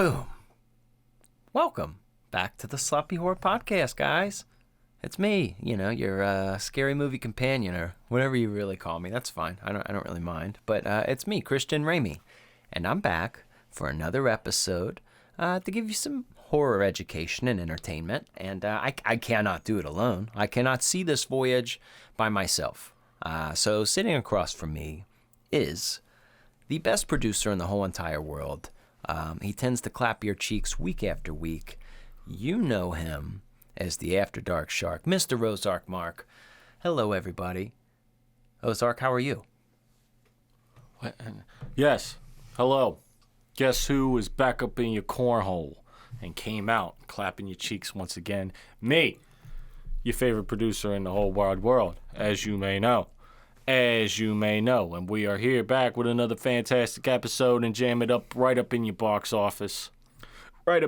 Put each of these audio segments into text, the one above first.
Boom. Welcome back to the Sloppy Horror Podcast, guys. It's me, your scary movie companion, or whatever you really call me. That's fine. I don't really mind. But it's me, Christian Ramey, and I'm back for another episode to give you some horror education and entertainment. And I cannot do it alone. I cannot see this voyage by myself. So sitting across from me is the best producer in the whole entire world. He tends to clap your cheeks week after week. You know him as the After Dark Shark, Mr. Ozark Mark. Hello, everybody. Ozark, how are you? What? Yes. Hello. Guess who is back up in your cornhole and came out clapping your cheeks once again? Me, your favorite producer in the whole wide world, as you may know. And we are here back with another fantastic episode and jam it up right up in your box office. And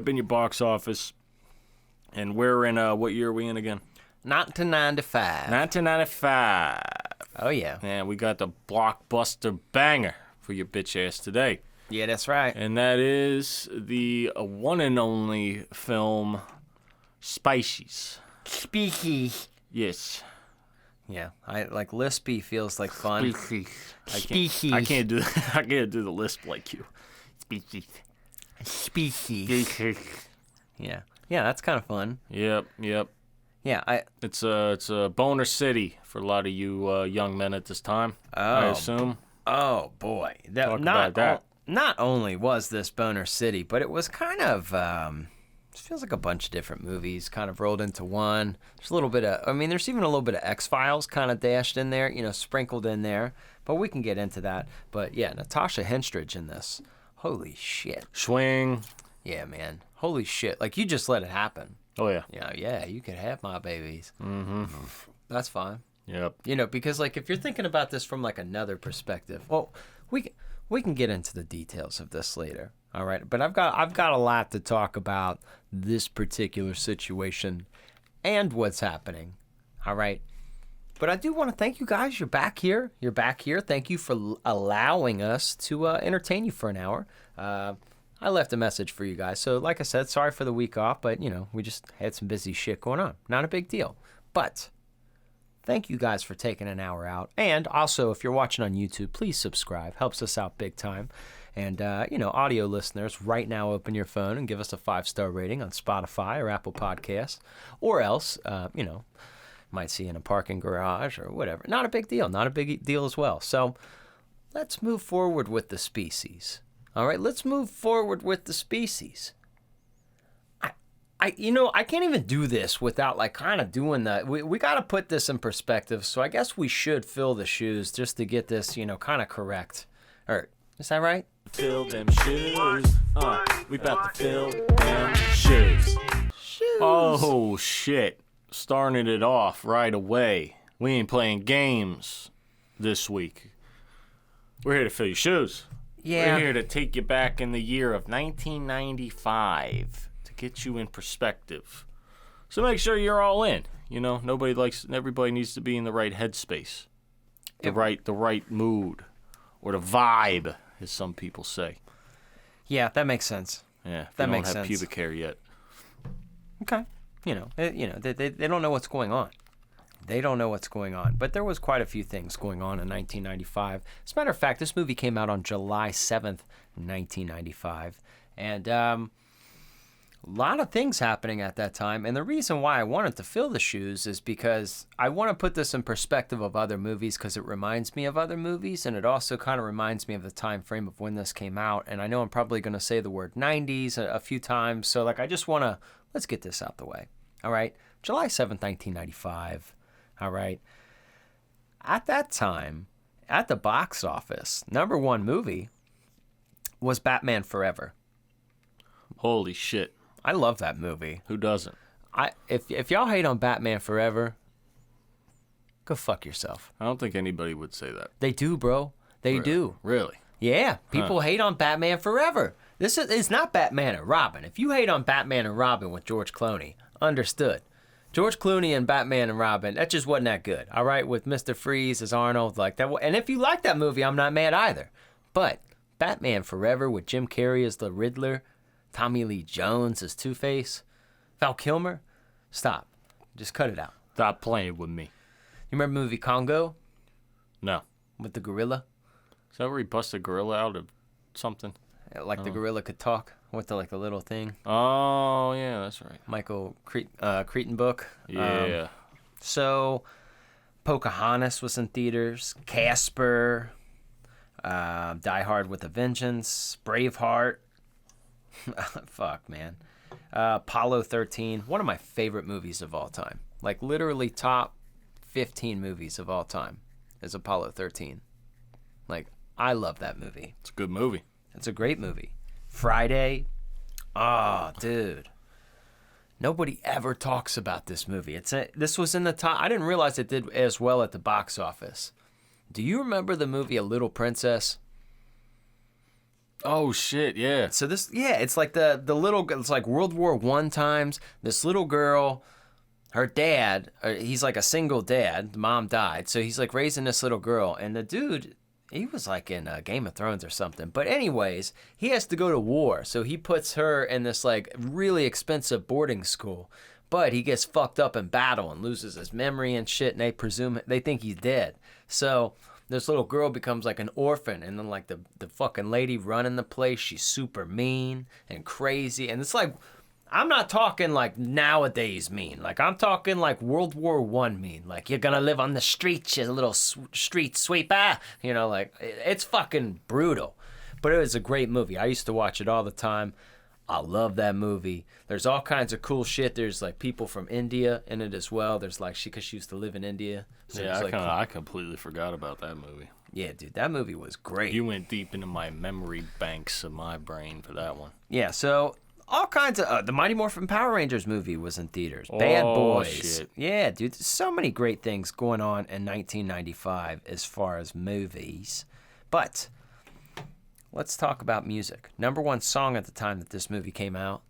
we're in, what year are we in again? 1995. 1995. Oh, yeah. And we got the blockbuster banger for your bitch ass today. Yeah, that's right. And that is the one and only film, Species. Species. Yes. Yeah, I like lispy feels like fun. Species. I can't do the lisp like you. Species. Yeah, that's kind of fun. Yep. Yeah, It's a boner city for a lot of you young men at this time. I assume. Oh boy, Talk about that. Not only was this boner city, but it was kind of. It feels like a bunch of different movies kind of rolled into one. There's a little bit of, there's even a little bit of X-Files kind of dashed in there, sprinkled in there. But we can get into that. But yeah, Natasha Henstridge in this. Holy shit. Swing. Yeah, man. Holy shit. Like, you just let it happen. Oh, yeah. Yeah, you can have my babies. Mm-hmm. That's fine. Yep. Because, like, if you're thinking about this from, like, another perspective, well, we can get into the details of this later. All right, but I've got a lot to talk about this particular situation and what's happening. All right, but I do want to thank you guys. You're back here. Thank you for allowing us to entertain you for an hour. I left a message for you guys. So like I said, sorry for the week off, but we just had some busy shit going on. Not a big deal. But thank you guys for taking an hour out. And also, if you're watching on YouTube, please subscribe. Helps us out big time. And, audio listeners, right now open your phone and give us a 5-star rating on Spotify or Apple Podcasts. Or else, might see in a parking garage or whatever. Not a big deal. Not a big deal as well. So let's move forward with the species. All right, let's move forward with the species. I can't even do this without, like, kind of doing the... We got to put this in perspective. So I guess we should fill the shoes just to get this, kind of correct. Or, is that right? Fill them shoes. We about to fill them shoes. Oh, shit. Starting it off right away. We ain't playing games this week. We're here to fill your shoes. Yeah. We're here to take you back in the year of 1995 to get you in perspective. So make sure you're all in. Everybody needs to be in the right headspace. The right mood. Or the vibe, as some people say. Yeah, that makes sense. Yeah, that makes sense. They don't have pubic hair yet. Okay. They don't know what's going on. But there was quite a few things going on in 1995. As a matter of fact, this movie came out on July 7th, 1995. And a lot of things happening at that time. And the reason why I wanted to fill the shoes is because I want to put this in perspective of other movies because it reminds me of other movies. And it also kind of reminds me of the time frame of when this came out. And I know I'm probably going to say the word 90s a few times. So, like, I just want to, let's get this out the way. All right. July 7th, 1995. All right. At that time, at the box office, number one movie was Batman Forever. Holy shit. I love that movie. Who doesn't? If y'all hate on Batman Forever, go fuck yourself. I don't think anybody would say that. They do, bro. They do. Really? Yeah. People hate on Batman Forever. It's not Batman and Robin. If you hate on Batman and Robin with George Clooney, understood. George Clooney and Batman and Robin, that just wasn't that good. All right, with Mr. Freeze as Arnold, like that. And if you like that movie, I'm not mad either. But Batman Forever with Jim Carrey as the Riddler, Tommy Lee Jones as Two-Face, Val Kilmer. Stop. Just cut it out. Stop playing with me. You remember the movie Congo No. with the gorilla? Is that where he busted a gorilla out of something? Like the gorilla could talk with the little thing. Oh, yeah, that's right. Michael Crichton book. Yeah. So, Pocahontas was in theaters. Casper. Die Hard with a Vengeance. Braveheart. Fuck, man. Apollo 13. One of my favorite movies of all time. Like, literally top 15 movies of all time is Apollo 13. Like, I love that movie. It's a good movie. It's a great movie. Friday. Oh, dude. Nobody ever talks about this movie. This was in the top. I didn't realize it did as well at the box office. Do you remember the movie A Little Princess? Oh, shit, yeah. So it's like the little, it's like World War I times. This little girl, her dad, he's like a single dad. The mom died. So he's like raising this little girl. And the dude, he was like in Game of Thrones or something. But anyways, he has to go to war. So he puts her in this like really expensive boarding school. But he gets fucked up in battle and loses his memory and shit. And they think he's dead. So this little girl becomes like an orphan. And then like the fucking lady running the place, she's super mean and crazy. And it's like, I'm not talking like nowadays mean. Like, I'm talking like World War I mean. Like, you're gonna live on the streets, you little street sweeper. You know, like, it's fucking brutal. But it was a great movie. I used to watch it all the time. I love that movie. There's all kinds of cool shit. There's like people from India in it as well. There's like, because she used to live in India. So Yeah, like, I completely forgot about that movie. yeah, dude, that movie was great. You went deep into my memory banks of my brain for that one. Yeah, so all kinds of the Mighty Morphin Power Rangers movie was in theaters. Bad Boys. Shit. Yeah, dude, there's so many great things going on in 1995 as far as movies. But let's talk about music. Number one song at the time that this movie came out.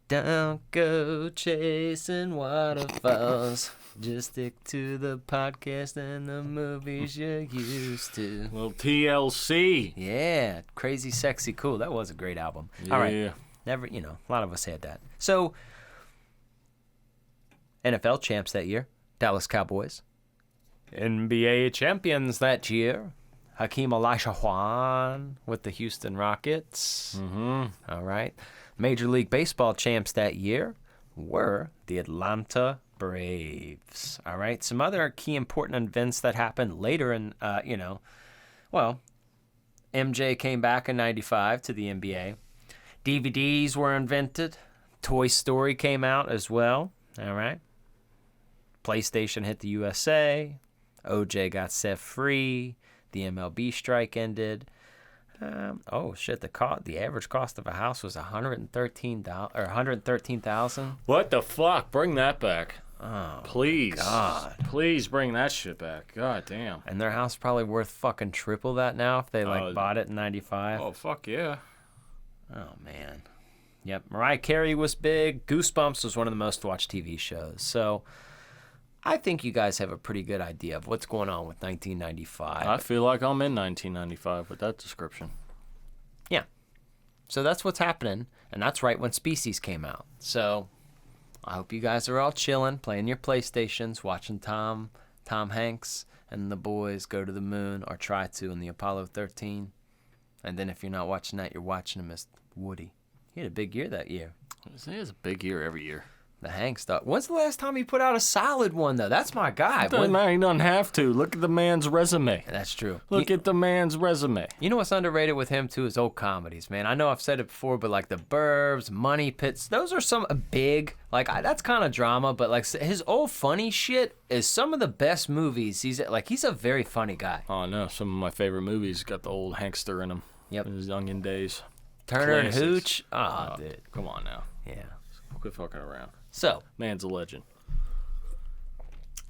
Don't go chasing waterfalls. Just stick to the podcast and the movies you're used to. Little TLC. Yeah, Crazy Sexy Cool. That was a great album. All right. Never, a lot of us had that. So, NFL champs that year, Dallas Cowboys. NBA champions that year, Hakeem Olajuwon with the Houston Rockets. Mm-hmm. All right. Major League Baseball champs that year were the Atlanta Braves. All right. Some other key important events that happened later in, MJ came back in 95 to the NBA. DVDs were invented. Toy Story came out as well. All right. PlayStation hit the USA. OJ got set free. The MLB strike ended. The average cost of a house was $113,000. What the fuck? Bring that back. Oh, please. God. Please bring that shit back. God damn. And their house probably worth fucking triple that now if they bought it in 95. Oh, fuck yeah. Oh, man. Yep. Mariah Carey was big. Goosebumps was one of the most watched TV shows. So I think you guys have a pretty good idea of what's going on with 1995. I feel like I'm in 1995 with that description. Yeah. So that's what's happening. And that's right when Species came out. So I hope you guys are all chilling, playing your PlayStations, watching Tom Hanks and the boys go to the moon or try to in the Apollo 13. And then if you're not watching that, you're watching him as Woody. He had a big year that year. He has a big year every year. The Hank stuff. When's the last time he put out a solid one, though? That's my guy. He doesn't have to. Look at the man's resume. That's true. Look at the man's resume. You know what's underrated with him, too, is old comedies, man. I know I've said it before, but like The Burbs, Money Pits, those are some big, that's kind of drama, but like his old funny shit is some of the best movies. He's a very funny guy. Oh, no. Some of my favorite movies got the old Hankster in them. Yep. In his youngin' days. Turner Classics. and Hooch. Oh, dude. Come on now. Yeah. Quit fucking around. So, man's a legend.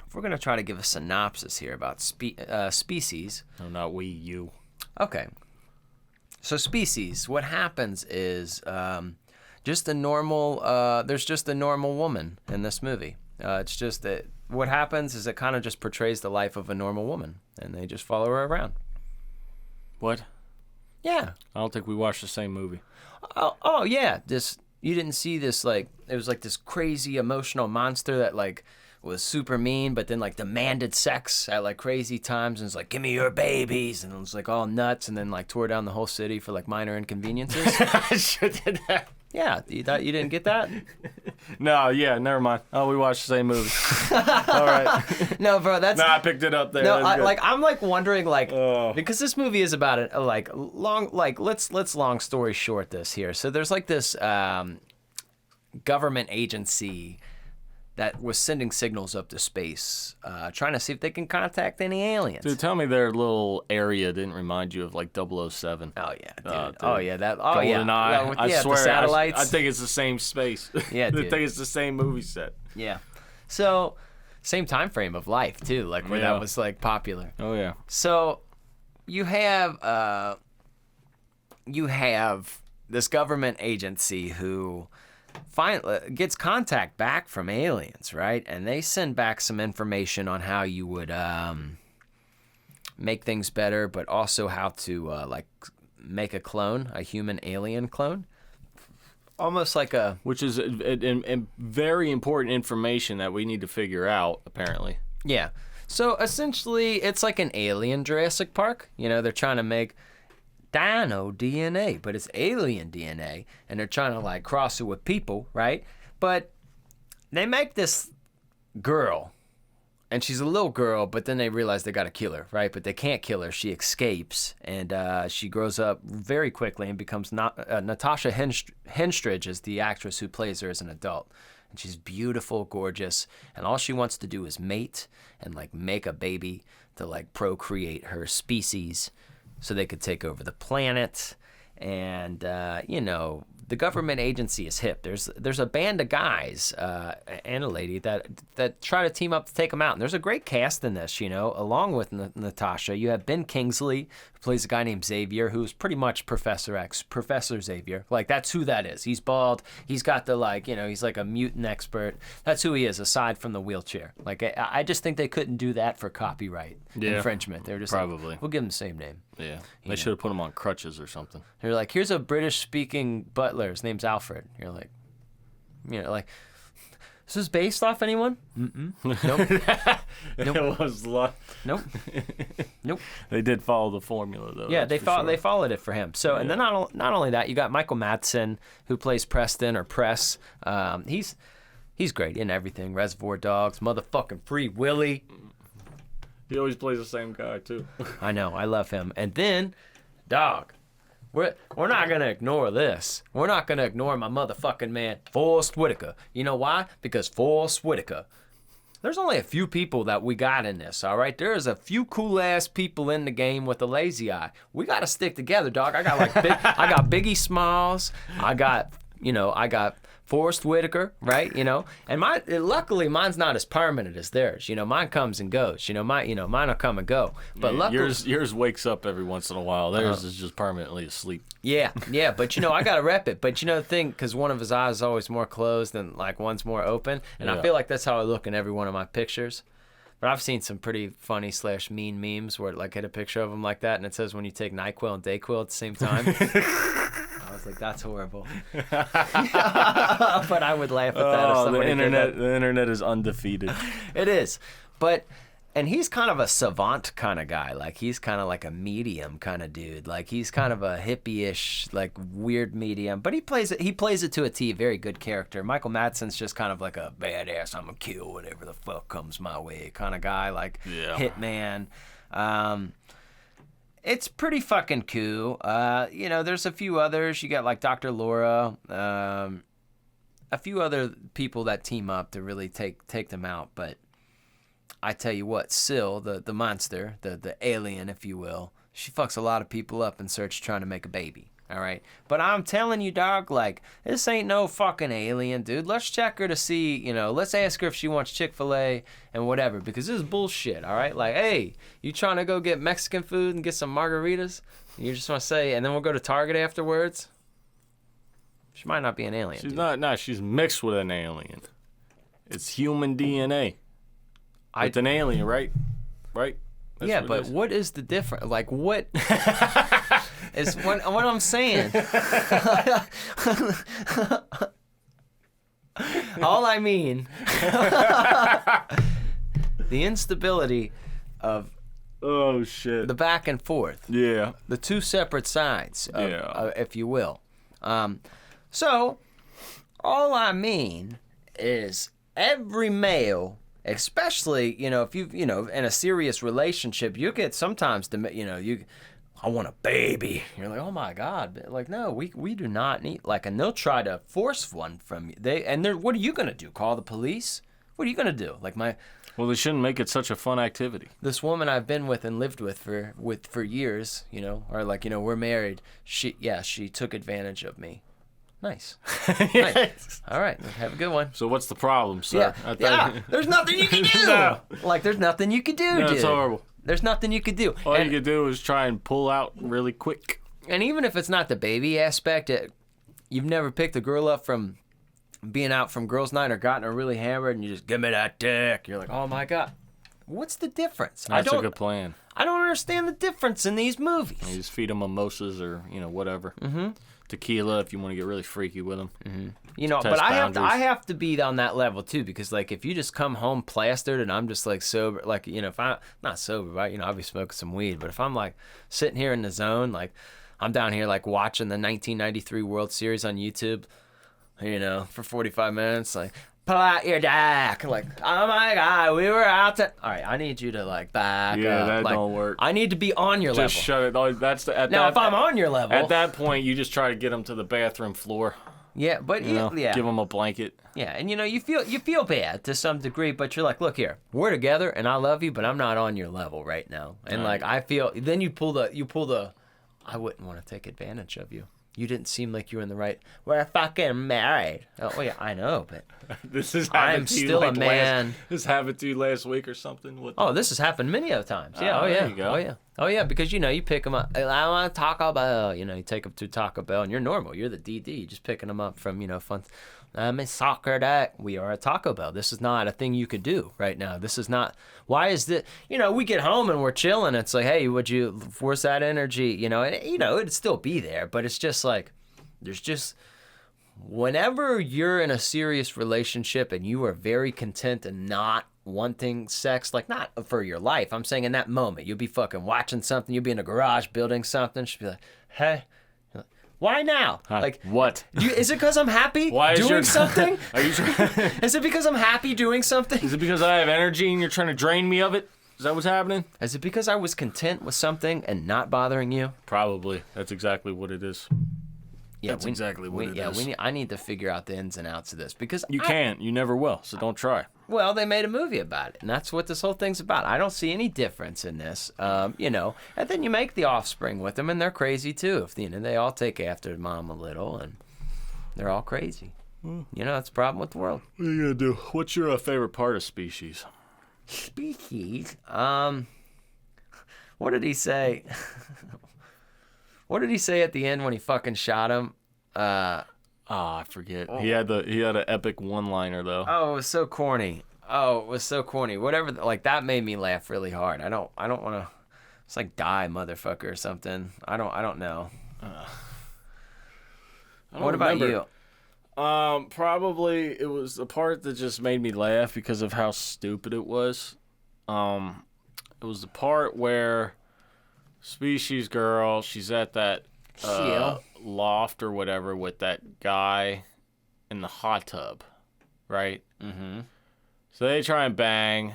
If we're going to try to give a synopsis here about Species. No, not we, you. Okay. So Species, what happens is just a normal, there's just a normal woman in this movie. It's just that what happens is it kind of just portrays the life of a normal woman, and they just follow her around. What? Yeah. I don't think we watched the same movie. Oh yeah. You didn't see this, like, it was like this crazy emotional monster that like was super mean, but then like demanded sex at like crazy times and was like, give me your babies, and it was like all nuts, and then like tore down the whole city for like minor inconveniences. I sure did that. Yeah, you didn't get that? No, yeah, never mind. Oh, we watched the same movie. All right. No, bro, that's... No, I picked it up there. No, That's good. I'm like wondering, like, Oh. because this movie is about it, like long, like let's long story short this here. So there's like this government agency that was sending signals up to space, trying to see if they can contact any aliens. Dude, tell me their little area didn't remind you of like 007. Oh yeah, dude. Dude. Oh yeah, that. Oh Golden yeah. Eye. Yeah, with, I yeah, swear, the satellites. I think it's the same space. Yeah, I dude. think it's the same movie set. Yeah. So, same time frame of life too, like where Yeah. that was like popular. Oh yeah. So, you have this government agency who gets contact back from aliens, right? And they send back some information on how you would make things better, but also how to like make a clone, a human alien clone. Almost like a... Which is a very important information that we need to figure out, apparently. Yeah. So essentially, it's like an alien Jurassic Park. You know, they're trying to make dino DNA, but it's alien DNA, and they're trying to like cross it with people, right? But they make this girl, and she's a little girl, but then they realize they got to kill her, right? But they can't kill her. She escapes, and she grows up very quickly and becomes Natasha Henstridge is the actress who plays her as an adult. And she's beautiful, gorgeous, and all she wants to do is mate and like make a baby to like procreate her species so they could take over the planet. And you know, the government agency is hip. There's a band of guys and a lady that try to team up to take them out. And there's a great cast in this, you know. Along with Natasha, you have Ben Kingsley, who plays a guy named Xavier, who's pretty much Professor X, Professor Xavier. Like, that's who that is. He's bald. He's got the, like, you know, he's like a mutant expert. That's who he is, aside from the wheelchair. Like, I just think they couldn't do that for copyright infringement. They were just probably. like, we'll give him the same name. Yeah. They should have put him on crutches or something. They're like, here's a British-speaking butler. His name's Alfred. You're like, you know, like, is this based off anyone? Mm-mm. Nope. It was Nope. Nope. They did follow the formula, though. Yeah, that's they followed it for him. So, and then not only that, you got Michael Madsen, who plays Preston or Press. He's great in everything. Reservoir Dogs, motherfucking Free Willy. He always plays the same guy, too. I know, I love him. And then, dog, we're not gonna ignore this. We're not gonna ignore my motherfucking man, Forrest Whitaker. You know why? Because Forrest Whitaker. There's only a few people that we got in this, all right? There's a few cool-ass people in the game with a lazy eye. We got to stick together, dog. I got Biggie Smalls. I got Forrest Whitaker, right? You know, and luckily mine's not as permanent as theirs. You know, mine comes and goes. Mine will come and go. But luckily, yours wakes up every once in a while. Theirs is just permanently asleep. Yeah. But I gotta rep it. But the thing, because one of his eyes is always more closed and like one's more open, and I feel like that's how I look in every one of my pictures. But I've seen some pretty funny / mean memes where it like hit a picture of him like that, and it says when you take NyQuil and DayQuil at the same time. I was like, that's horrible. But I would laugh at that. If somebody the internet is undefeated. It is. And he's kind of a savant kind of guy. Like, he's kind of like a medium kind of dude. Like, he's kind of a hippie-ish, like, weird medium. But he plays it to a T. Very good character. Michael Madsen's just kind of like a badass, I'm gonna kill whatever the fuck comes my way kind of guy. Like, hitman. It's pretty fucking cool. There's a few others. You got, like, Dr. Laura. A few other people that team up to really take them out. But I tell you what, Syl, the monster, the alien, if you will, she fucks a lot of people up in search of trying to make a baby. All right. But I'm telling you, dog, like, this ain't no fucking alien, dude. Let's check her to see, let's ask her if she wants Chick-fil-A and whatever, because this is bullshit. All right. Like, hey, you trying to go get Mexican food and get some margaritas? You just want to say, and then we'll go to Target afterwards? She might not be an alien. She's dude. not. No, she's mixed with an alien. It's human DNA. It's an alien, right? Right? That's but what is the difference? Like, what? is what I'm saying. All I mean, the instability of Oh shit. the back and forth, Yeah. the two separate sides, of, Yeah. if you will. So, all I mean is every male, especially, if you in a serious relationship, you get sometimes, I want a baby. You're like, oh my God. Like, no, we do not need, and they'll try to force one from you. What are you going to do? Call the police? What are you going to do? Well, they shouldn't make it such a fun activity. This woman I've been with and lived with for years, or we're married. She took advantage of me. Nice. Nice. All right, have a good one. So what's the problem, sir? Yeah. There's nothing you can do. No. There's nothing you can do, No, dude. it's horrible. There's nothing you could do. All you could do is try and pull out really quick. And even if it's not the baby aspect, you've never picked a girl up from being out from girls' night or gotten her really hammered, and you just give me that dick. You're like, oh my God, what's the difference? That's a good plan. I don't understand the difference in these movies. You just feed them mimosas or whatever. Mm-hmm. Tequila if you want to get really freaky with them. Mm-hmm. But I have to be on that level too, because if you just come home plastered and I'm just sober, if I'm not sober, right? I'll be smoking some weed, but if I'm sitting here in the zone, I'm down here watching the 1993 World Series on YouTube, for 45 minutes, pull out your dick, oh my God, we were out to. All right, I need you to back up. Yeah, that don't work. I need to be on your level. Just shut it. That's if I'm on your level, at that point, you just try to get them to the bathroom floor. Yeah, but yeah, give them a blanket. Yeah, and you feel bad to some degree, but you're like, look here, we're together, and I love you, but I'm not on your level right now, and Right. I feel. Then you pull the, I wouldn't want to take advantage of you. You didn't seem like you were in the right. We're fucking married. Oh yeah, I know, but This is I'm still a man. This happened to you last week or something. This has happened many other times. Yeah. Oh, Yeah. there you go. Oh yeah. Because you pick them up. I want Taco Bell. You take them to Taco Bell, and you're normal. You're the DD. You're just picking them up from fun. I'm a soccer dad. We are at Taco Bell. This is not a thing you could do right now. This is not. Why is this? We get home and we're chilling. It's like, hey, where's that energy? And it'd still be there, but it's just there's just. Whenever you're in a serious relationship and you are very content and not wanting sex, not for your life, I'm saying in that moment, you'll be fucking watching something, you'll be in a garage building something, she'll be like, hey, you're like, why now? What? Is it because I'm happy doing something? Are you sure? Is it because I'm happy doing something? Is it because I have energy and you're trying to drain me of it? Is that what's happening? Is it because I was content with something and not bothering you? Probably. That's exactly what it is. Yeah, That's exactly what it is. I need to figure out the ins and outs of this because You can't. You never will. So don't try. Well, they made a movie about it, and that's what this whole thing's about. I don't see any difference in this, And then you make the offspring with them, and they're crazy too. If they all take after mom a little, and they're all crazy. That's a problem with the world. What are you gonna do? What's your favorite part of Species? Species. What did he say? What did he say at the end when he fucking shot him? I forget. He had an epic one-liner though. Oh, it was so corny. Whatever. That made me laugh really hard. I don't want to. It's die, motherfucker, or something. I don't know. What about you? Probably it was the part that just made me laugh because of how stupid it was. It was the part where Species girl, she's at that loft or whatever with that guy in the hot tub, right? Mm-hmm. So they try and bang.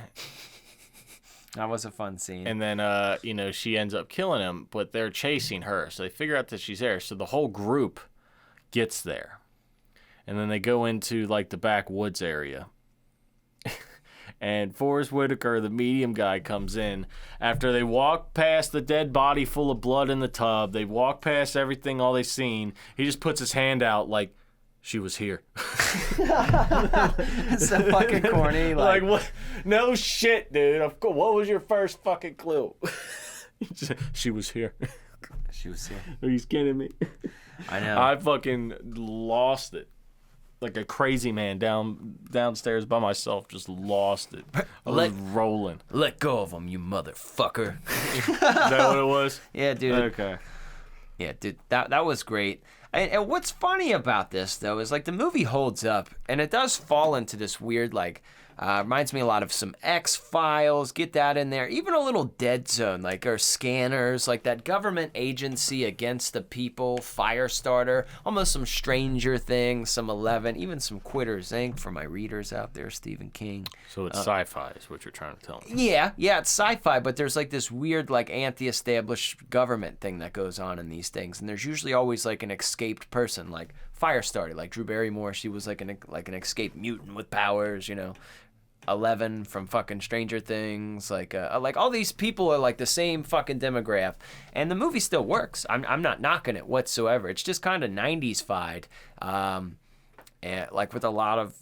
That was a fun scene. And then, she ends up killing him, but they're chasing her. So they figure out that she's there. So the whole group gets there. And then they go into, the backwoods area. And Forrest Whitaker, the medium guy, comes in. After they walk past the dead body full of blood in the tub, they walk past everything, all they've seen. He just puts his hand out she was here. It's so fucking corny. What? No shit, dude. What was your first fucking clue? She was here. She was here. Are you kidding me? I know. I fucking lost it. Like a crazy man downstairs by myself, just lost it. I was rolling. Let go of him, you motherfucker. Is that what it was? Yeah, dude. Okay. Yeah, dude, that was great. And what's funny about this though is like the movie holds up, and it does fall into this weird like. Reminds me a lot of some X-Files, get that in there. Even a little Dead Zone, like our Scanners, like that government agency against the people, Firestarter, almost some Stranger Things, some 11, even some Quitters Inc. for my readers out there, Stephen King. So it's sci-fi is what you're trying to tell me. Yeah, it's sci-fi, but there's like this weird like anti-established government thing that goes on in these things, and there's usually always like an escaped person, like Firestarter, like Drew Barrymore, she was like an escaped mutant with powers, 11 from fucking Stranger Things, like all these people are like the same fucking demographic, and the movie still works. I'm not knocking it whatsoever. It's just kind of 90s-fied, and like with a lot of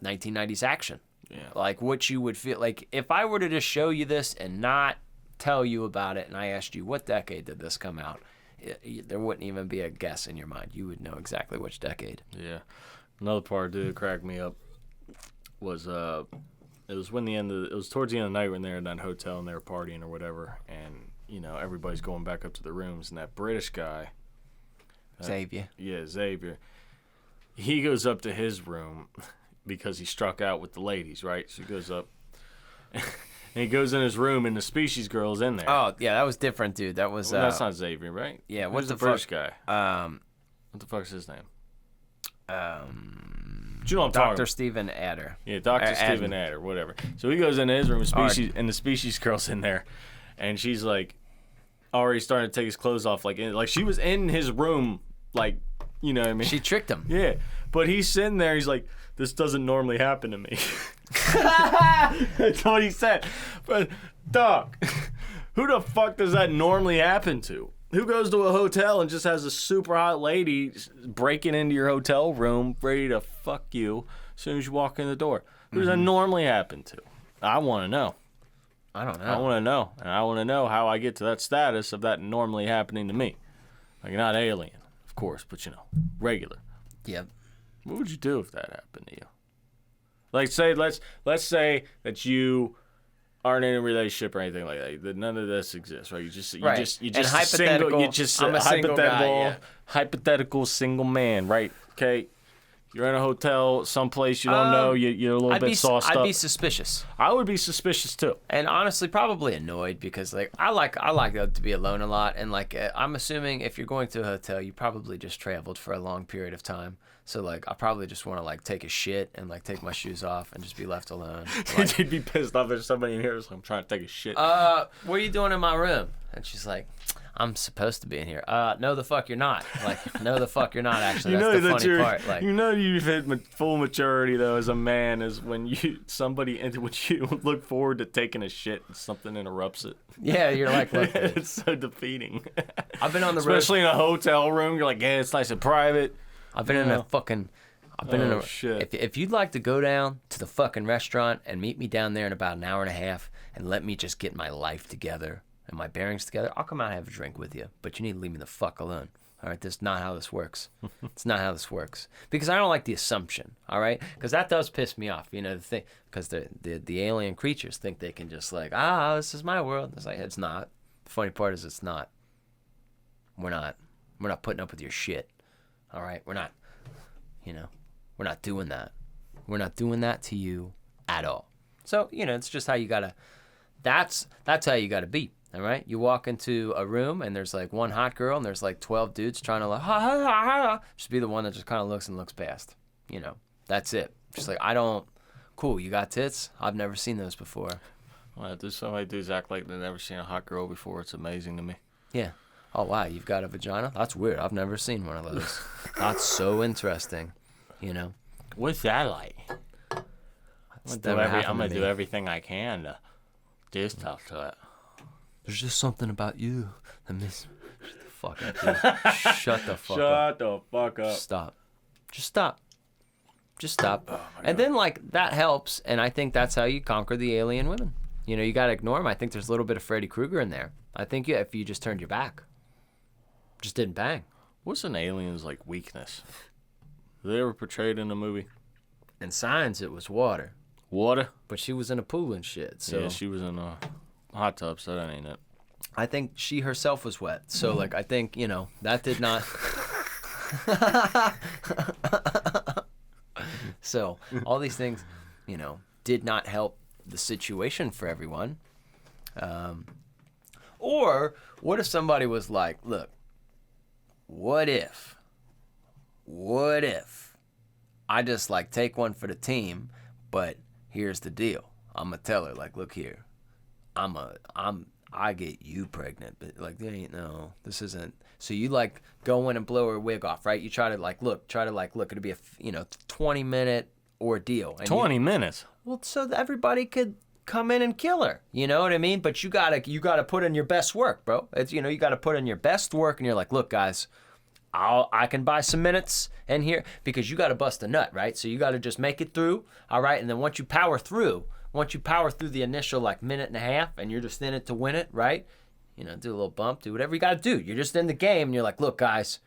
1990s action. Yeah. Like what you would feel like if I were to just show you this and not tell you about it, and I asked you what decade did this come out, there wouldn't even be a guess in your mind. You would know exactly which decade. Yeah. Another part that cracked me up was it was towards the end of the night when they were in that hotel and they were partying or whatever, and everybody's going back up to their rooms, and that British guy, Xavier. Yeah, Xavier. He goes up to his room because he struck out with the ladies, right? So he goes up, and he goes in his room, and the Species Girl's in there. Oh yeah, that was different, dude. That was. Well, that's not Xavier, right? Yeah, what's the British guy? What the fuck's his name? You know what I'm talking about. Dr. Stephen Adder. Yeah, Dr. Stephen Adder, whatever. So he goes into his room, and the Species Girl's in there, and she's like already starting to take his clothes off, like she was in his room, like, you know what I mean? She tricked him. Yeah, but he's sitting there, he's like, this doesn't normally happen to me. That's what he said. But dog, who the fuck does that normally happen to? Who goes to a hotel and just has a super hot lady breaking into your hotel room ready to fuck you as soon as you walk in the door? Who does that normally happen to? I want to know. I don't know. I want to know. And I want to know how I get to that status of that normally happening to me. Like, not alien, of course, but, regular. Yep. What would you do if that happened to you? Like, let's say that you aren't in a relationship or anything like that. That none of this exists, right? You just hypothetical single man, right? Okay, you're in a hotel, someplace you don't know. You're a little bit sauced up. I'd be suspicious. I would be suspicious too, and honestly, probably annoyed because like I like to be alone a lot, and like I'm assuming if you're going to a hotel, you probably just traveled for a long period of time. So, like, I probably just want to, like, take a shit and, like, take my shoes off and just be left alone. Like, you'd be pissed off if somebody in here was like, I'm trying to take a shit. What are you doing in my room? And she's like, I'm supposed to be in here. No, the fuck you're not. Like, no, the fuck you're not, actually. That's the funny part. Like, you've hit full maturity, though, as a man, is when somebody with you look forward to taking a shit and something interrupts it. Yeah, you're like, look. It's so defeating. I've been on the road. Especially in a hotel room. You're like, yeah, it's nice and private. I've been in a shit. If you'd like to go down to the fucking restaurant and meet me down there in about an hour and a half and let me just get my life together and my bearings together, I'll come out and have a drink with you. But you need to leave me the fuck alone. All right, that's not how this works. It's not how this works. Because I don't like the assumption, all right? Because that does piss me off, the thing. Because the alien creatures think they can just like, this is my world. It's like, it's not. The funny part is it's not. We're not putting up with your shit. All right, we're not doing that. We're not doing that to you at all. So, it's just how you gotta, that's how you gotta be, all right? You walk into a room and there's like one hot girl and there's like 12 dudes trying to like, just be the one that just kind of looks past, that's it. Just like, cool, you got tits? I've never seen those before. Well, so many dudes act like they've never seen a hot girl before. It's amazing to me. Yeah. Oh, wow, you've got a vagina? That's weird. I've never seen one of those. That's so interesting, What's that like? I'm going to do everything I can to do stuff to it. There's just something about you that makes... Shut the fuck up, dude. Shut the fuck up. Shut the fuck up. Stop. Just stop. Oh, and then, like, that helps, and I think that's how you conquer the alien women. You got to ignore them. I think there's a little bit of Freddy Krueger in there. I think if you just turned your back, just didn't bang. What's an alien's, like, weakness? Were they ever portrayed in a movie? In Signs, it was water. Water? But she was in a pool and shit, so... Yeah, she was in a hot tub, so that ain't it. I think she herself was wet. So like I think, that did not So all these things, did not help the situation for everyone. Or what if somebody was like, look, what if I just like take one for the team, but here's the deal. I'm gonna tell her like, look here, I get you pregnant, but like this isn't. So you like go in and blow her wig off, right? You try to look, it'll be a 20-minute ordeal. And 20 minutes. Well, so that everybody could come in and kill her. You know what I mean? But you gotta put in your best work, bro. It's you gotta put in your best work, and you're like, look, guys, I can buy some minutes in here because you gotta bust a nut, right? So you gotta just make it through, all right? And then once you power through the initial like minute and a half, and you're just in it to win it, right? Do a little bump, do whatever you gotta do. You're just in the game, and you're like, look, guys,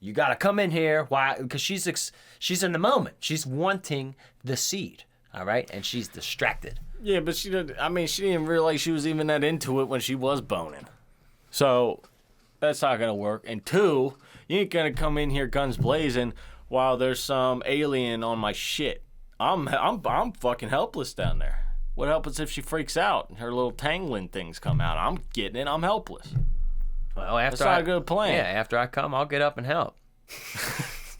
you gotta come in here. Why? Because she's in the moment. She's wanting the seed, all right? And she's distracted. Yeah, but she didn't realize she was even that into it when she was boning. So that's not gonna work. And two, you ain't gonna come in here guns blazing while there's some alien on my shit. I'm fucking helpless down there. What happens if she freaks out and her little tangling things come out? I'm getting it. I'm helpless. Well, that's not a good plan. Yeah, after I come, I'll get up and help.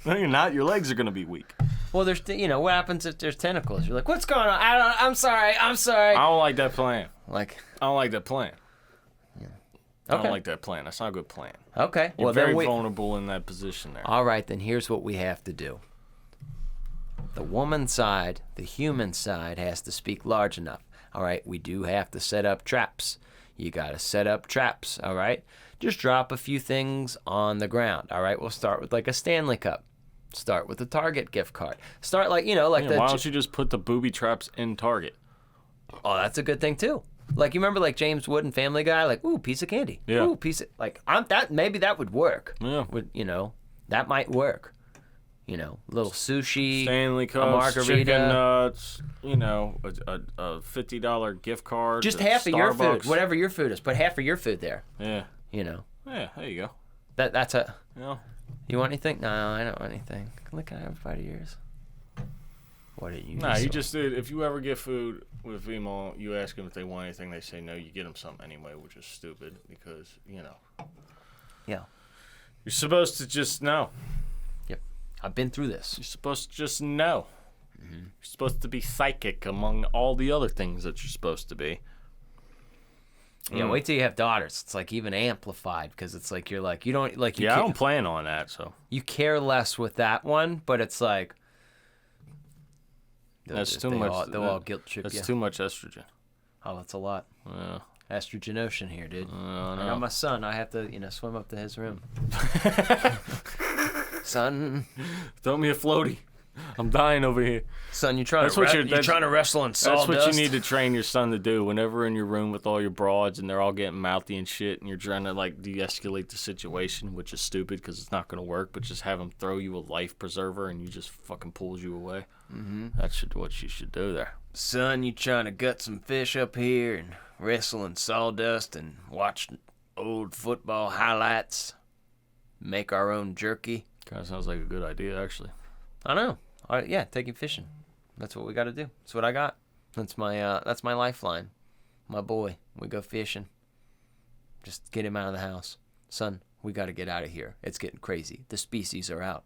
No, you're not. Your legs are gonna be weak. Well, there's what happens if there's tentacles? You're like, what's going on? I'm sorry. I don't like that plan. Yeah. I don't like that plan. Okay. I don't like that plan. That's not a good plan. Okay. You're very vulnerable in that position there. All right, then here's what we have to do. The woman side, the human side, has to speak large enough. All right, we do have to set up traps. You got to set up traps, all right? Just drop a few things on the ground, all right? We'll start with like a Stanley Cup. Start with a Target gift card. Start like, why don't you just put the booby traps in Target? Oh, that's a good thing too. Like you remember like James Wood and Family Guy, like, ooh, piece of candy. Yeah. Ooh, maybe that would work. Yeah. That might work. Little sushi, Stanley Cups, a margarita, chicken nuts, a $50 gift card. Just half of Starbucks. your food, whatever your food is. Put half of your food there. Yeah. Yeah, there you go. That's a. Yeah. You want anything? No, I don't want anything. Look, I have a bite of yours. What did you? Nah, you just did. If you ever get food with Vimo, you ask them if they want anything. They say no. You get them something anyway, which is stupid because Yeah. You're supposed to just know. Yep. I've been through this. You're supposed to just know. Mm-hmm. You're supposed to be psychic among all the other things that you're supposed to be. Yeah, wait till you have daughters. It's like even amplified because it's like you're like you don't like you. Yeah, I don't plan on that, so you care less with that one, but it's like that's too much. They'll all guilt trip you. That's too much estrogen. Oh, that's a lot. Yeah. Estrogen ocean here, dude. No. I got my son. I have to swim up to his room. Son, throw me a floaty. I'm dying over here. Son, you're trying to wrestle in sawdust. That's what you need to train your son to do. Whenever in your room with all your broads and they're all getting mouthy and shit, and you're trying to like de-escalate the situation, which is stupid because it's not gonna work. But just have him throw you a life preserver, and he just fucking pulls you away. Mm-hmm. That's what you should do there. Son, you trying to gut some fish up here and wrestle in sawdust and watch old football highlights, make our own jerky. Kind of sounds like a good idea, actually. I know. Yeah, take him fishing. That's what we got to do. That's what I got. That's my lifeline. My boy, we go fishing. Just get him out of the house. Son, we got to get out of here. It's getting crazy. The species are out.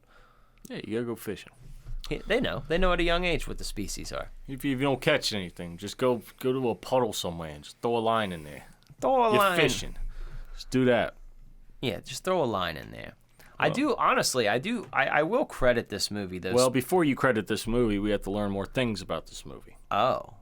Yeah, you got to go fishing. They know. They know at a young age what the species are. If you don't catch anything, just go to a puddle somewhere and just throw a line in there. Throw a line. You're fishing. Just do that. Yeah, just throw a line in there. I will credit this movie. Well, before you credit this movie, we have to learn more things about this movie. Oh.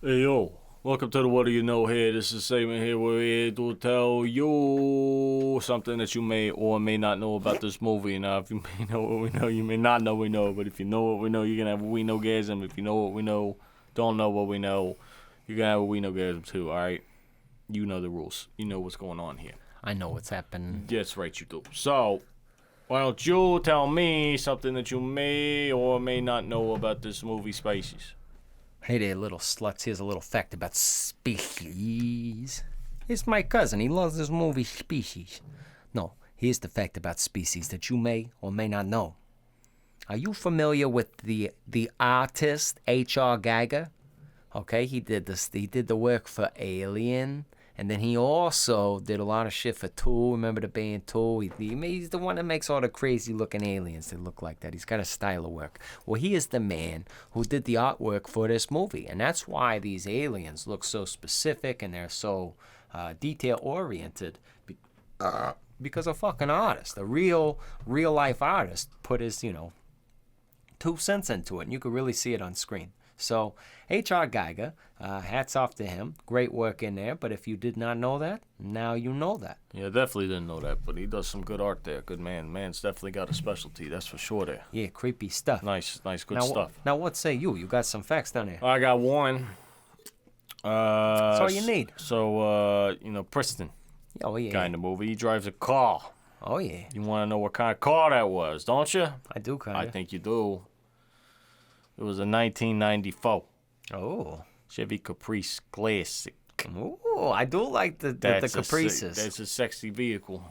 Hey, yo. Welcome to the What Do You Know here. This is a segment here where we're here to tell you something that you may or may not know about this movie. Now, if you may know what we know, you may not know what we know. But if you know what we know, you're going to have a we know-gasm. If you know what we know, don't know what we know, you're going to have a we know-gasm too, all right? You know the rules. You know what's going on here. I know what's happening. That's right, you do. So, why don't you tell me something that you may or may not know about this movie, Spaces? Hey there, little sluts. Here's a little fact about species. It's my cousin. He loves this movie Species. No, here's the fact about Species that you may or may not know. Are you familiar with the artist H.R. Geiger? Okay, he did this. He did the work for Alien, and then he also did a lot of shit for Tool. Remember the band Tool? He's the one that makes all the crazy looking aliens that look like that. He's got a style of work. Well, he is the man who did the artwork for this movie, and that's why these aliens look so specific and they're so detail oriented. Because a fucking artist, a real life artist, put his 2 cents into it, and you could really see it on screen. So, H.R. Geiger, hats off to him. Great work in there, but if you did not know that, now you know that. Yeah, definitely didn't know that, but he does some good art there. Good man. Man's definitely got a specialty, that's for sure there. Yeah, creepy stuff. Nice, good stuff. Now, what say you? You got some facts down there. I got one. That's all you need. So, Preston, Oh, yeah. guy in the movie, he drives a car. Oh, yeah. You want to know what kind of car that was, don't you? I do, kind of. I think you do. It was a 1994 Oh. Chevy Caprice Classic. Ooh, I do like the Caprices. That's a sexy vehicle.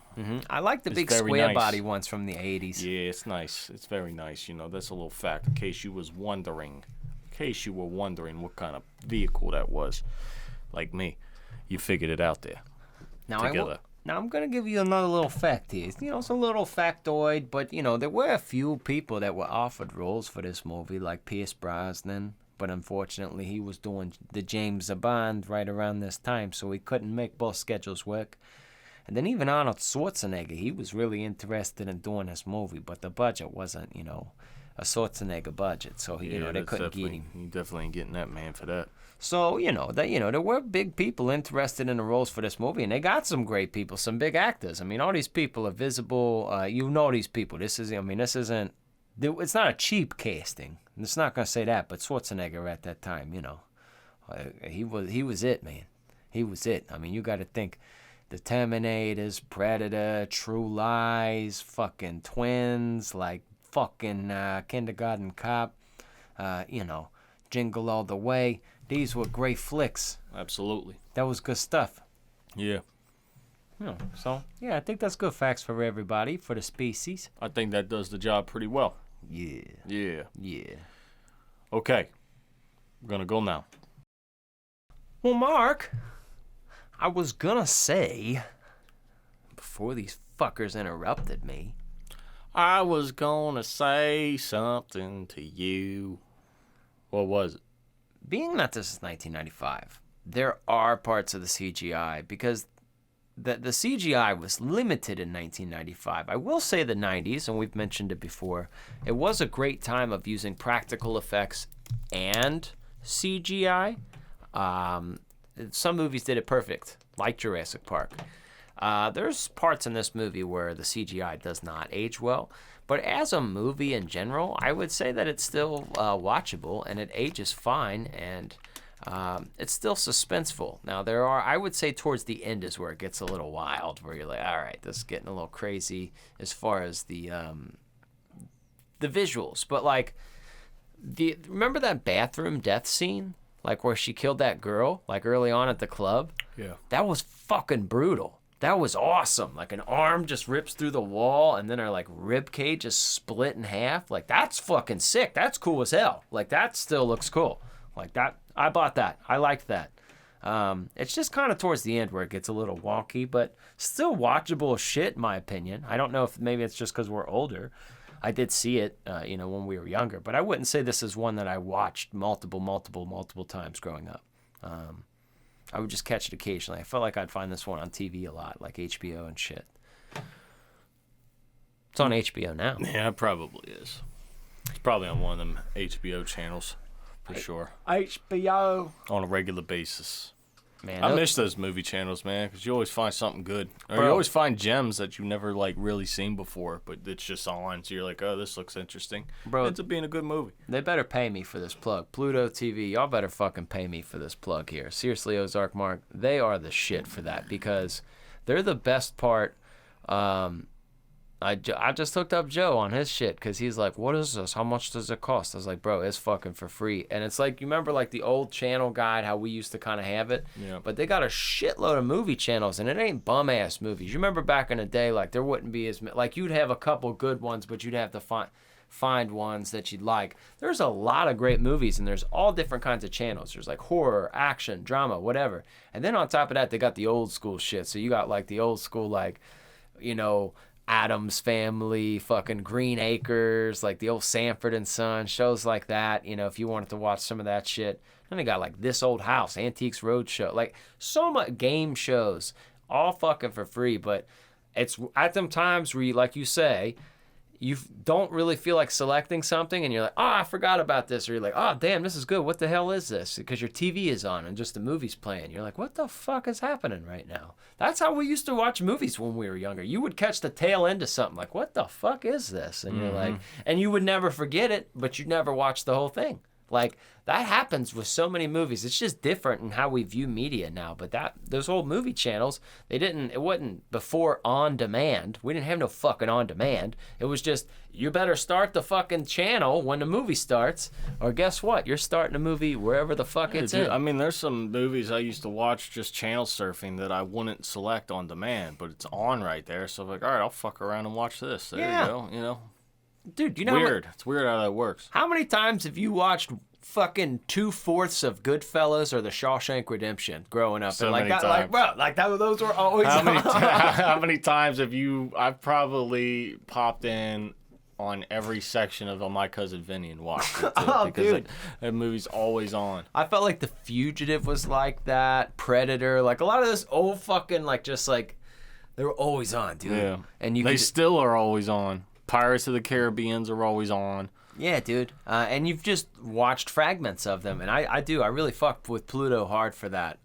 I like the big very square nice. body ones from the 80s. Yeah, it's nice. It's very nice. That's a little fact in case you was wondering. In case you were wondering what kind of vehicle that was. Like me. You figured it out there. Now, together. Now, I'm going to give you another little fact here. It's a little factoid, but, there were a few people that were offered roles for this movie, like Pierce Brosnan. But unfortunately, he was doing the James Bond right around this time, so he couldn't make both schedules work. And then even Arnold Schwarzenegger, he was really interested in doing this movie, but the budget wasn't, a Schwarzenegger budget, so they couldn't get him. You definitely ain't getting that man for that. So, there were big people interested in the roles for this movie, and they got some great people, some big actors. I mean, all these people are visible. These people. This isn't, it's not a cheap casting. It's not going to say that, but Schwarzenegger at that time, he was it, man. He was it. I mean, you got to think the Terminators, Predator, True Lies, fucking Twins, like fucking Kindergarten Cop, Jingle All the Way. These were great flicks. Absolutely. That was good stuff. Yeah. I think that's good facts for everybody, for the species. I think that does the job pretty well. Yeah. Yeah. Yeah. Okay. We're going to go now. Well, Mark, I was gonna say, before these fuckers interrupted me, I was going to say something to you. What was it? being that this is 1995, there are parts of the CGI, because the CGI was limited in 1995. I will say the 90s, and we've mentioned it before, it was a great time of using practical effects and CGI. Some movies did it perfect, like Jurassic Park. There's parts in this movie where the CGI does not age well, but as a movie in general, I would say that it's still watchable, and it ages fine, and it's still suspenseful. Now, I would say towards the end is where it gets a little wild, where you're like, all right, this is getting a little crazy as far as the visuals. But like, remember that bathroom death scene? Like where she killed that girl, like early on at the club? Yeah. That was fucking brutal. That was awesome. Like an arm just rips through the wall, and then her like rib cage is split in half. Like that's fucking sick. That's cool as hell. Like that still looks cool. Like that, I bought that. I liked that. It's just kind of towards the end where it gets a little wonky, but still watchable as shit in my opinion. I don't know if maybe it's just because we're older. I did see it, when we were younger, but I wouldn't say this is one that I watched multiple times growing up. I would just catch it occasionally. I felt like I'd find this one on TV a lot, like HBO and shit. It's on HBO now. Yeah, it probably is. It's probably on one of them HBO channels, for sure. HBO. On a regular basis. Man, I miss those movie channels, man, because you always find something good. Or you Bro. always find gems that you never, like, really seen before, but it's just on, so you're like, oh, this looks interesting. Bro. It ends up being a good movie. They better pay me for this plug. Pluto TV, y'all better fucking pay me for this plug here. Seriously, Ozark Mark, they are the shit for that, because they're the best part. I just hooked up Joe on his shit because he's like, what is this? How much does it cost? I was like, bro, it's fucking for free. And it's like, you remember like the old channel guide, how we used to kind of have it? Yeah. But they got a shitload of movie channels, and it ain't bum-ass movies. You remember back in the day, like, there wouldn't be as... Like, you'd have a couple good ones, but you'd have to find ones that you'd like. There's a lot of great movies, and there's all different kinds of channels. There's like horror, action, drama, whatever. And then on top of that, they got the old school shit. So you got like the old school, like, you know, Addams Family, fucking Green Acres, like the old Sanford and Son, shows like that, you know, if you wanted to watch some of that shit. Then they got like This Old House, Antiques Roadshow, like so much game shows, all fucking for free. But it's at them times where you, like you say, you don't really feel like selecting something, and you're like, oh, I forgot about this. Or you're like, oh, damn, this is good. What the hell is this? Because your TV is on and just the movie's playing. You're like, what the fuck is happening right now? That's how we used to watch movies when we were younger. You would catch the tail end of something like, what the fuck is this? And you're like, and you would never forget it, but you'd never watch the whole thing. Like, that happens with so many movies. It's just different in how we view media now. But those old movie channels, it wasn't before on demand. We didn't have no fucking on demand. It was just, you better start the fucking channel when the movie starts, or guess what? You're starting a movie wherever the fuck it's in. I mean, there's some movies I used to watch just channel surfing that I wouldn't select on demand, but it's on right there. So I'm like, all right, I'll fuck around and watch this. There you go, you know. Dude, you know weird. It's weird how that works. How many times have you watched fucking 2/4 of Goodfellas or The Shawshank Redemption growing up? So and like many that, times. like, bro, like that, those were always. How many times have you? I've probably popped in on every section of My Cousin Vinny and watched it too, because dude, like, that movie's always on. I felt like The Fugitive was like that. Predator, like a lot of this old fucking like just like they were always on, dude. Yeah, and they still are always on. Pirates of the Caribbeans are always on. Yeah, dude. And you've just watched fragments of them. And I really fucked with Pluto hard for that.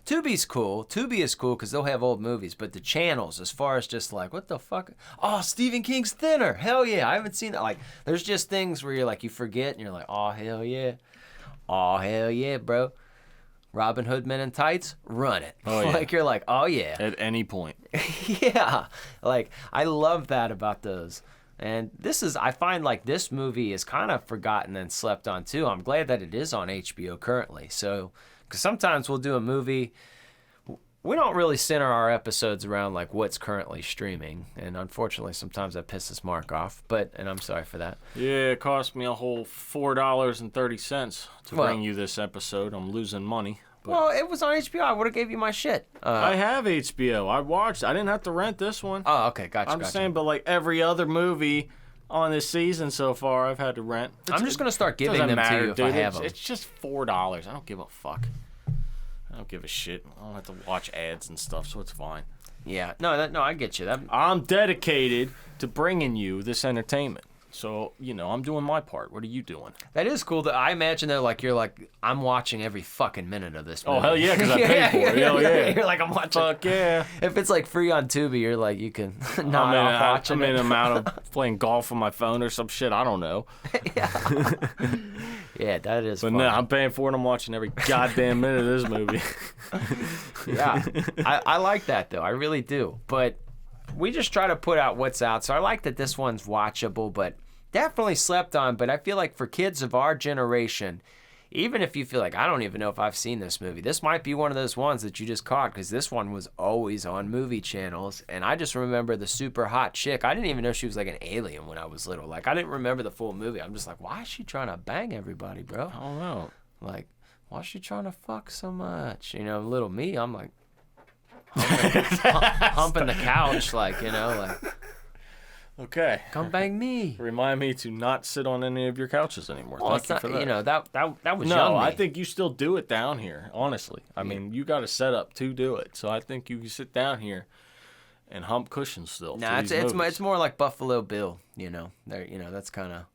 Tubi's cool. Tubi is cool because they'll have old movies. But the channels, as far as just like, what the fuck? Oh, Stephen King's Thinner. Hell yeah. I haven't seen that. Like, there's just things where you're like, you forget and you're like, oh, hell yeah. Oh, hell yeah, bro. Robin Hood Men in Tights, run it. Oh, yeah. Like, you're like, oh, yeah. At any point. Yeah. Like, I love that about those. And I find like this movie is kind of forgotten and slept on too. I'm glad that it is on HBO currently. So, because sometimes we'll do a movie, we don't really center our episodes around like what's currently streaming. And unfortunately, sometimes that pisses Mark off. And I'm sorry for that. Yeah, it cost me a whole $4.30 to bring you this episode. I'm losing money. Well, it was on HBO. I would have gave you my shit. I have HBO. I watched. I didn't have to rent this one. Oh, okay. Gotcha. I'm saying, but like every other movie on this season so far, I've had to rent. I'm just going to start giving them to you if I have them. It's just $4. I don't give a fuck. I don't give a shit. I don't have to watch ads and stuff, so it's fine. Yeah. No, I get you. I'm dedicated to bringing you this entertainment. So, you know, I'm doing my part. What are you doing? That is cool. I imagine that, like, you're like, I'm watching every fucking minute of this movie. Oh, hell yeah, because I paid for it. Hell yeah. You're like, I'm watching. Fuck yeah. If it's, like, free on Tubi, you're like, you can nod off watching it. I'm in amount of playing golf on my phone or some shit. I don't know. Yeah. Yeah, that is But fun. no, I'm paying for it. I'm watching every goddamn minute of this movie. Yeah. I like that, though. I really do. But we just try to put out what's out. So I like that this one's watchable, but definitely slept on. But I feel like for kids of our generation, even if you feel like, I don't even know if I've seen this movie, this might be one of those ones that you just caught because this one was always on movie channels. And I just remember the super hot chick. I didn't even know she was like an alien when I was little. Like, I didn't remember the full movie. I'm just like, why is she trying to bang everybody, bro? I don't know. Like, why is she trying to fuck so much? You know, little me, I'm like, humping the couch, like, you know, like, okay, come bang me. Remind me to not sit on any of your couches anymore. Well, Thank you for that. You know, that was no, young me. I think you still do it down here. Honestly, I mean, you got a setup to do it, so I think you can sit down here and hump cushions still. Nah, it's more like Buffalo Bill. You know, there. You know, that's kind of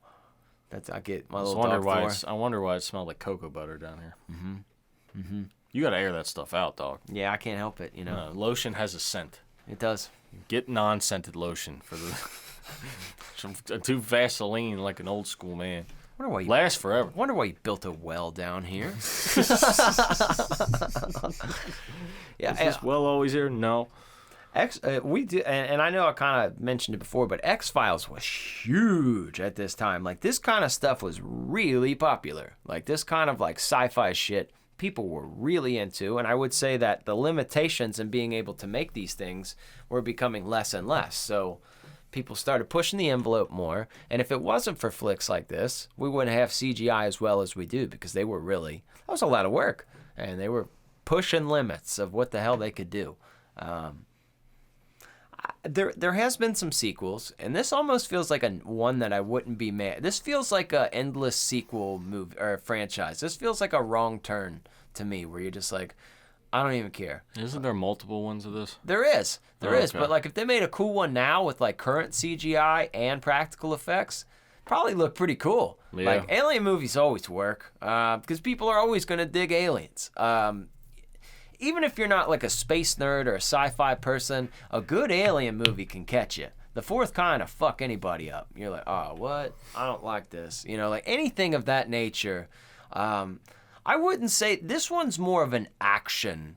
I get my little dog floor. I wonder why it smelled like cocoa butter down here. Mm-hmm. You got to air that stuff out, dog. Yeah, I can't help it. You know, lotion has a scent. It does. Get non-scented lotion for the too Vaseline like an old school man. Wonder why you lasts forever. Wonder why you built a well down here. Yeah, is this well always here? No. We do, and I know I kind of mentioned it before, but X-Files was huge at this time. Like, this kind of stuff was really popular. Like, this kind of like sci-fi shit, people were really into, and I would say that the limitations in being able to make these things were becoming less and less. So people started pushing the envelope more, and if it wasn't for flicks like this, we wouldn't have CGI as well as we do, because they were really, that was a lot of work, and they were pushing limits of what the hell they could do. There has been some sequels, and this almost feels like one that I wouldn't be mad. This feels like a endless sequel movie or franchise. This feels like a wrong turn to me, where you're just like, I don't even care. Isn't there multiple ones of this? There is, but like if they made a cool one now with like current CGI and practical effects, probably look pretty cool. Yeah. Like alien movies always work because people are always gonna dig aliens. Even if you're not like a space nerd or a sci-fi person, a good alien movie can catch you. The Fourth Kind of fuck anybody up. You're like, oh, what? I don't like this. You know, like anything of that nature. I wouldn't say this one's more of an action.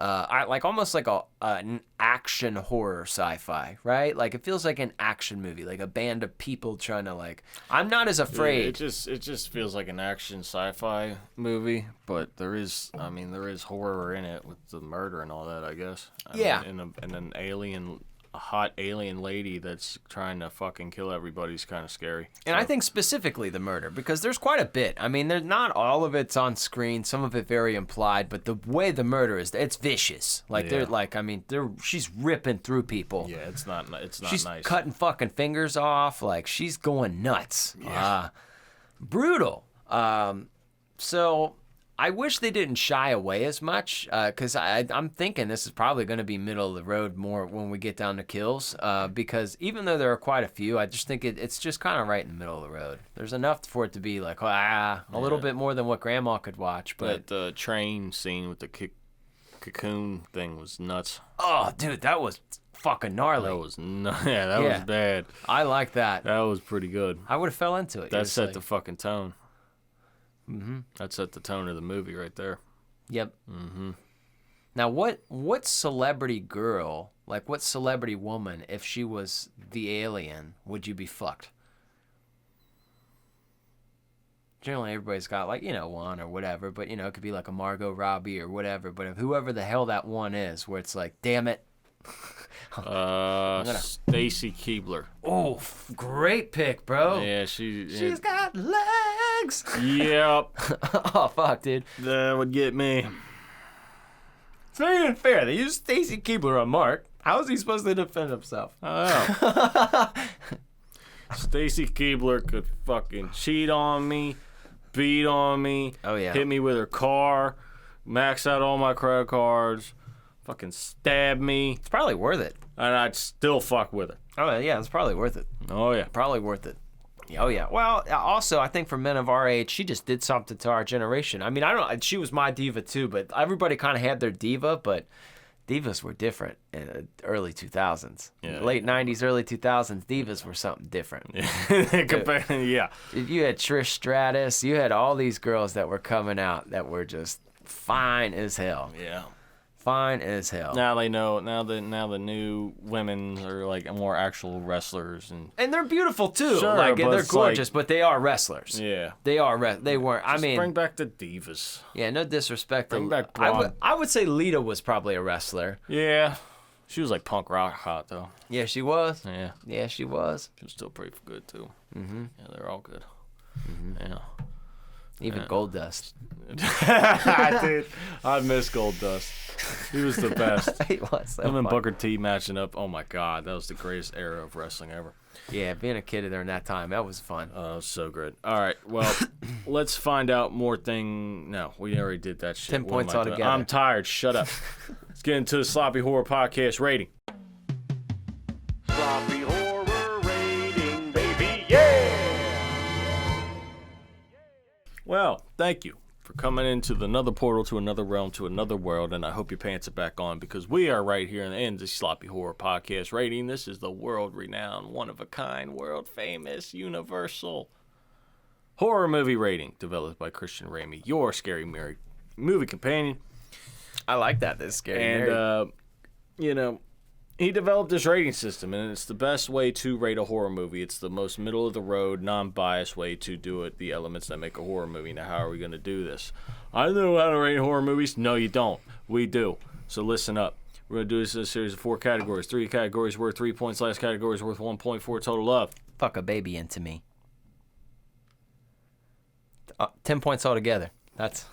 Like almost like an action horror sci-fi, right? Like it feels like an action movie, like a band of people trying to like. I'm not as afraid. It just feels like an action sci-fi movie, but there is horror in it with the murder and all that, I guess. I mean, and an alien. A hot alien lady that's trying to fucking kill everybody's kind of scary. And I think specifically the murder, because there's quite a bit. I mean, there's not all of it's on screen, some of it very implied, but the way the murder is, it's vicious. Like they're like, I mean, she's ripping through people. Yeah, it's not she's nice. Cutting fucking fingers off, like she's going nuts. Yeah. Brutal. So I wish they didn't shy away as much, because I'm thinking this is probably going to be middle of the road more when we get down to kills, because even though there are quite a few, I just think it's just kind of right in the middle of the road. There's enough for it to be like, a little bit more than what Grandma could watch. But the train scene with the cocoon thing was nuts. Oh, dude, that was fucking gnarly. That was was bad. I like that. That was pretty good. I would have fell into it. That set the fucking tone. Mm-hmm. That set the tone of the movie right there. Yep. Mm-hmm. Now, what celebrity girl, like what celebrity woman, if she was the alien, would you be fucked? Generally, everybody's got like, one or whatever, but it could be like a Margot Robbie or whatever. But if whoever the hell that one is, where it's like, damn it. Stacy Keibler. Oh, great pick, bro. Yeah, she's got legs. Yep. Oh, fuck, dude. That would get me. It's not even fair. They used Stacy Keibler on Mark. How is he supposed to defend himself? I don't know. Stacy Keibler could fucking cheat on me, beat on me, hit me with her car, max out all my credit cards, fucking stab me. It's probably worth it. And I'd still fuck with her. Oh, yeah, it's probably worth it. Oh, yeah. Probably worth it. Oh, yeah. Well, also, I think for men of our age, she just did something to our generation. I mean, I don't know. She was my diva, too, but everybody kind of had their diva, but divas were different in the early 2000s. Yeah. Late 90s, early 2000s, divas were something different. Yeah. You had Trish Stratus. You had all these girls that were coming out that were just fine as hell. Yeah. Fine as hell. Now they know. Now the new women are like more actual wrestlers, and they're beautiful too. Sure, like but they're gorgeous, but they are wrestlers. Yeah, they are. They weren't. I mean, bring back the divas. Yeah, no disrespect. Bring back I would say Lita was probably a wrestler. Yeah, she was like punk rock hot though. Yeah, she was. Yeah, she was. She was still pretty good too. Mm-hmm. Yeah, they're all good. Mm-hmm. Yeah. Even Goldust. Dude, I miss Goldust. He was the best. He was. So Him and fun. Booker T matching up. Oh my God, that was the greatest era of wrestling ever. Yeah, being a kid during that time, that was fun. Oh, so good. All right, well, let's find out more No, we already did that shit. 10 points altogether. I'm tired. Shut up. Let's get into the Sloppy Horror Podcast rating. Sloppy Horror rating, baby, yeah! Well, thank you for coming into another portal to another realm, to another world, and I hope your pants are back on because we are right here in the Sloppy Horror Podcast rating. This is the world-renowned, one-of-a-kind, world-famous, universal horror movie rating developed by Christian Ramey, your scary movie companion. I like that. This scary. And, He developed this rating system, and it's the best way to rate a horror movie. It's the most middle-of-the-road, non-biased way to do it, the elements that make a horror movie. Now, how are we going to do this? I know how to rate horror movies. No, you don't. We do. So listen up. We're going to do this in a series of 4 categories. 3 categories worth 3 points. Last category is worth 1 point for a total of... Fuck a baby into me. 10 points altogether. That's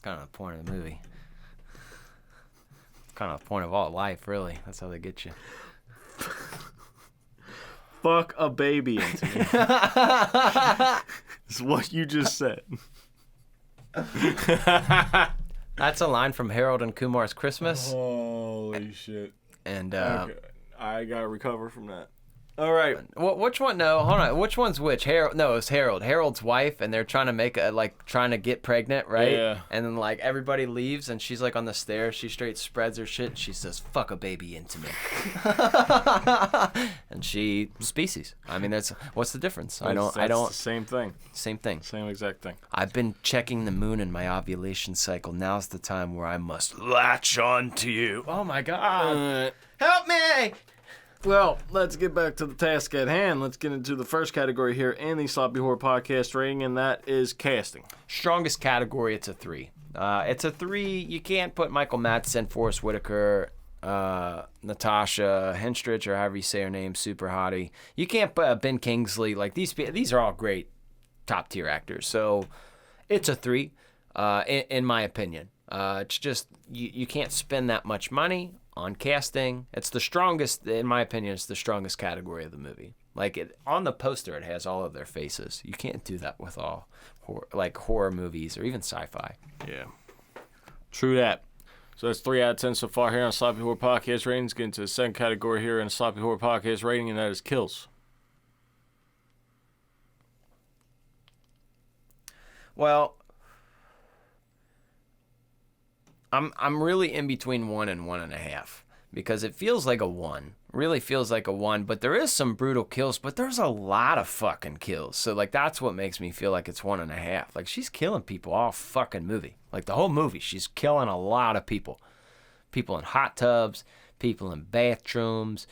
kind of the point of the movie. It's kind of the point of all life, really. That's how they get you. Fuck a baby into me. It's what you just said. That's a line from Harold and Kumar's Christmas. Holy shit. And Okay. I gotta recover from that. All right. which one? No, hold on. Which one's which? Harold? No, it's Harold. Harold's wife, and they're trying to make trying to get pregnant, right? Yeah. And then like everybody leaves, and she's like on the stairs. She straight spreads her shit. And she says, "Fuck a baby into me," and she species. I mean, what's the difference? I don't. It's the same thing. Same thing. Same exact thing. I've been checking the moon in my ovulation cycle. Now's the time where I must latch on to you. Oh my God! Help me! Well, let's get back to the task at hand. Let's get into the first category here in the Sloppy Horror Podcast rating, and that is casting. Strongest category, it's a 3. It's a 3. You can't put Michael Madsen, Forrest Whitaker, Natasha Henstridge, or however you say her name, super hottie. You can't put Ben Kingsley. Like these are all great top tier actors. So it's a 3, in my opinion. It's just you can't spend that much money on casting. It's the strongest, in my opinion. It's the strongest category of the movie. Like on the poster, it has all of their faces. You can't do that with all horror movies or even sci-fi. Yeah. True that. So that's 3 out of 10 so far here on Sloppy Horror Podcast ratings. Get into the second category here in Sloppy Horror Podcast rating, and that is kills. Well, I'm really in between 1 and 1.5 because it feels like a 1. Really feels like a 1, but there is some brutal kills, but there's a lot of fucking kills. So like that's what makes me feel like it's 1.5. Like she's killing people all fucking movie. Like the whole movie, she's killing a lot of people. People in hot tubs, people in bathrooms,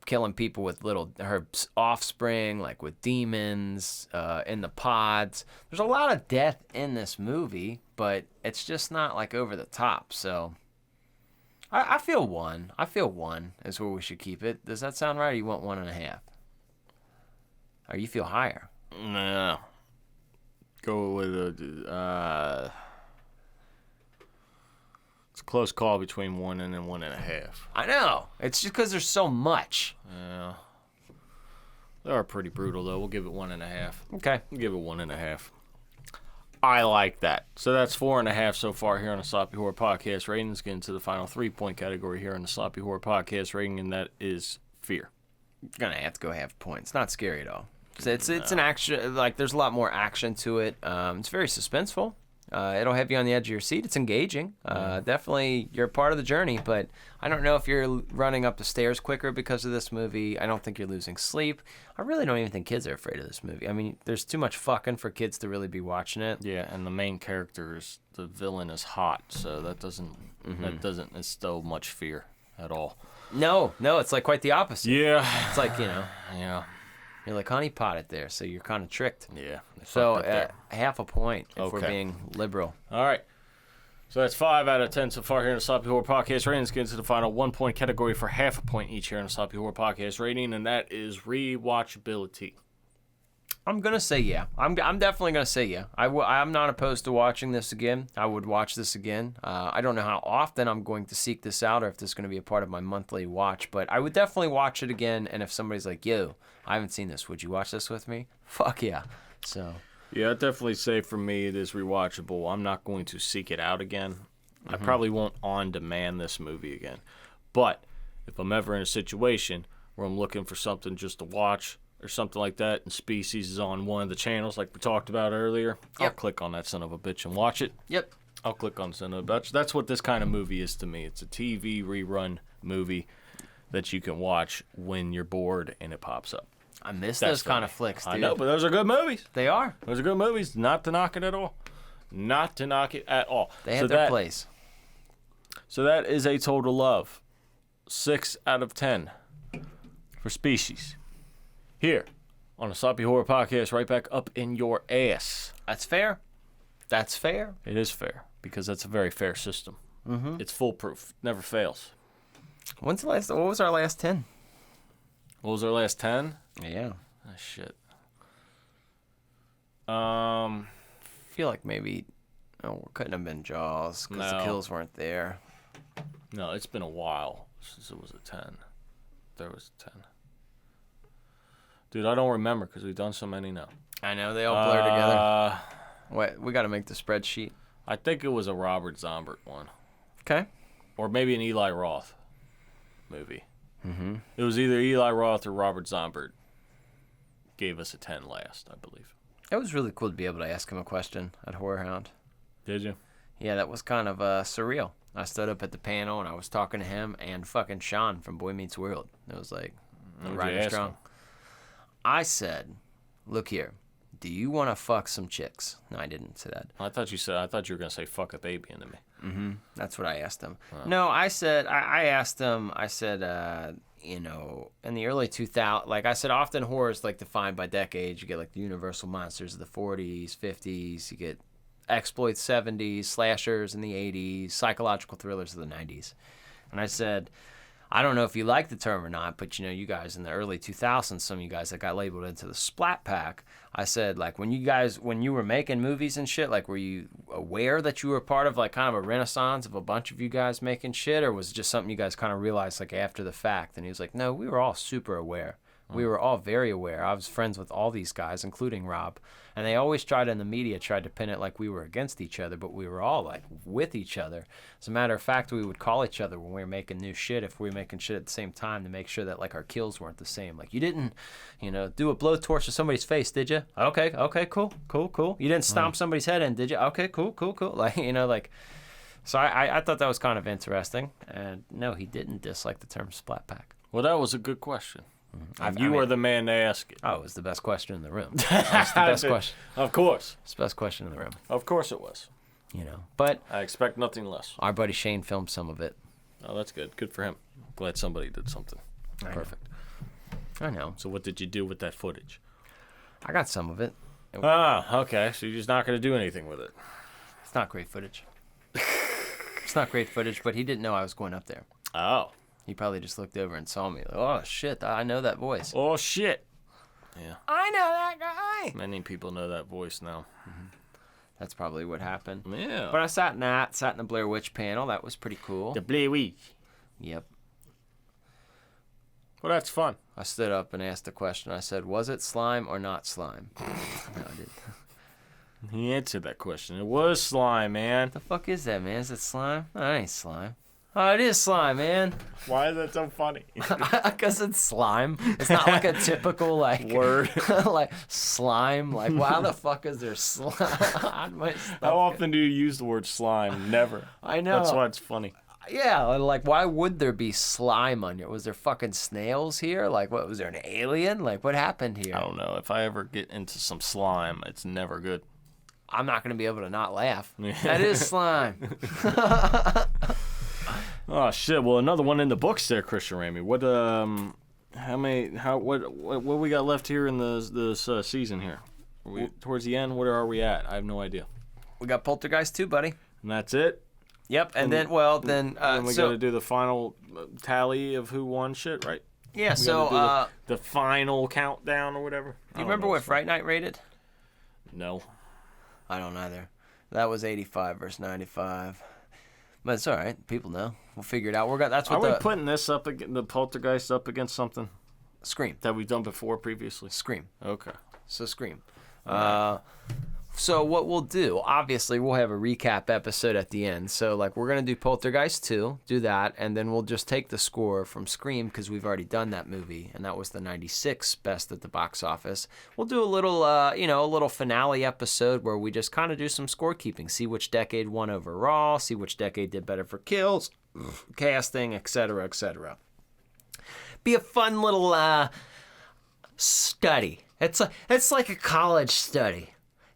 killing people with her offspring, like with demons, in the pods. There's a lot of death in this movie, but it's just not like over the top. So I feel 1. I feel 1 is where we should keep it. Does that sound right? Or you want 1.5? Or you feel higher? No. Go with a. It's a close call between 1 and then 1.5. I know. It's just because there's so much. Yeah. They are pretty brutal, though. We'll give it 1.5. Okay. We'll give it 1.5. I like that. So that's 4.5 so far here on the Sloppy Horror Podcast rating. Let's get into the final 3-point category here on the Sloppy Horror Podcast rating, and that is fear. You're going to have to go half point. It's not scary at all. It's an action. Like, there's a lot more action to it. It's very suspenseful. It'll have you on the edge of your seat. It's engaging. Definitely, you're part of the journey, but I don't know if you're running up the stairs quicker because of this movie. I don't think you're losing sleep. I really don't even think kids are afraid of this movie. I mean, there's too much fucking for kids to really be watching it. Yeah, and the main character the villain is hot, so that doesn't instill much fear at all. No, it's like quite the opposite. Yeah. It's like, Yeah. you're like honey potted there, so you're kind of tricked. Yeah. So half a point if we're Okay. being liberal. All right. So that's 5 out of 10 so far here in the Sloppy Horror Podcast rating. Let's get into the final 1-point category for half a point each here in the Sloppy Horror Podcast rating, and that is rewatchability. I'm gonna say yeah. I'm definitely gonna say yeah. I'm not opposed to watching this again. I would watch this again. I don't know how often I'm going to seek this out, or if this is gonna be a part of my monthly watch. But I would definitely watch it again. And if somebody's like, "Yo, I haven't seen this. Would you watch this with me?" Fuck yeah. So. Yeah, I'd definitely say for me it is rewatchable. I'm not going to seek it out again. I probably won't on-demand this movie again. But if I'm ever in a situation where I'm looking for something just to watch or something like that, and Species is on one of the channels like we talked about earlier, I'll click on that son of a bitch and watch it. Yep. I'll click on son of a bitch. That's what this kind of movie is to me. It's a TV rerun movie that you can watch when you're bored and it pops up. I miss those kind of flicks, dude. I know, but those are good movies. They are. Those are good movies. Not to knock it at all. Not to knock it at all. They have their place. So that is a total of 6 out of 10 for Species. Here on the Sloppy Horror Podcast, right back up in your ass. That's fair. That's fair. It is fair because that's a very fair system. It's foolproof. Never fails. What was our last 10? What was our last 10? Yeah. Oh, shit. I feel like maybe it couldn't have been Jaws because the No. kills weren't there. No, it's been a while since it was a 10. There was a 10. Dude, I don't remember because we've done so many now. I know, they all blur together. Wait, we got to make the spreadsheet. I think it was a Robert Zombert one. Okay. Or maybe an Eli Roth movie. Mm-hmm. It was either Eli Roth or Robert Zombert gave us a 10 last, I believe. It was really cool to be able to ask him a question at Horror Hound. Did you? Yeah, that was kind of surreal. I stood up at the panel and I was talking to him and fucking Sean from Boy Meets World. It was like, What'd you riding ask strong. him? I said, look here, do you want to fuck some chicks? No, I didn't say that. I thought you were gonna say fuck a baby into me. That's what I asked him. No, I said, I asked him, I said, in the early 2000s, like I said, often horror is like defined by decades. You get like the universal monsters of the 40s, 50s, you get exploits 70s, slashers in the 80s, psychological thrillers of the 90s. And I said, I don't know if you like the term or not, but you guys in the early 2000s, some of you guys that got labeled into the Splat Pack, I said, like, when you were making movies and shit, like, were you aware that you were part of, like, kind of a renaissance of a bunch of you guys making shit, or was it just something you guys kind of realized, like, after the fact? And he was like, no, we were all super aware. We were all very aware. I was friends with all these guys, including Rob. And they always tried to pin it like we were against each other, but we were all like with each other. As a matter of fact, we would call each other when we were making new shit, if we were making shit at the same time, to make sure that like our kills weren't the same. Like, you didn't, do a blowtorch to somebody's face, did you? Okay, cool. You didn't stomp somebody's head in, did you? Okay, cool. Like, so I thought that was kind of interesting. And no, he didn't dislike the term Splat Pack. Well, that was a good question. I You mean- are the man to ask it. Oh, it was the best question in the room. It was the best question. Of course. It's the best question in the room. Of course it was. But I expect nothing less. our buddy Shane filmed some of it. Oh, that's good. Good for him. Glad somebody did something. I know. Perfect. I know. So what did you do with that footage? I got some of it. Ah, okay. So you're just not going to do anything with it. It's not great footage. It's not great footage, but he didn't know I was going up there. Oh. He probably just looked over and saw me. Like, oh, shit, I know that voice. Oh, shit. Yeah. I know that guy. Many people know that voice now. That's probably what happened. Yeah. But I sat in the Blair Witch panel. That was pretty cool. The Blair Witch. Yep. Well, that's fun. I stood up and asked the question. I said, was it slime or not slime? No, I didn't. He answered that question. It was slime, man. What the fuck is that, man? Is it slime? No, that ain't slime. Oh, it is slime, man. Why is that so funny? Because it's slime. It's not like a typical, like, Word. like, slime. Like, why the fuck is there slime on my stuff? How often do you use the word slime? Never. I know. That's why it's funny. Yeah, like, why would there be slime on you? Was there fucking snails here? Like, what, was there an alien? Like, what happened here? I don't know. If I ever get into some slime, it's never good. I'm not going to be able to not laugh. That is slime. Oh shit! Well, another one in the books there, Christian Ramey. What what we got left here in this season here? Are we towards the end? Where are we at? I have no idea. We got Poltergeist 2, buddy. And that's it. Yep, and then And we so, got to do the final tally of who won shit, right? yeah, We so, gotta do the final countdown or whatever. do you remember what Fright Night rated? No. I don't either. That was 85 versus 95. But it's all right. People know. We'll figure it out. That's Are what we putting this up against the Poltergeist up against something Scream. that we've done before previously? Scream. Okay. So Scream. So what we'll do, obviously, we'll have a recap episode at the end. So, like, we're going to do Poltergeist 2, do that, and then we'll just take the score from Scream because we've already done that movie, and that was the 96 best at the box office. We'll do a little, a little finale episode where we just kind of do some scorekeeping, see which decade won overall, see which decade did better for kills, casting, etc., etc. Be a fun little study. It's like a college study.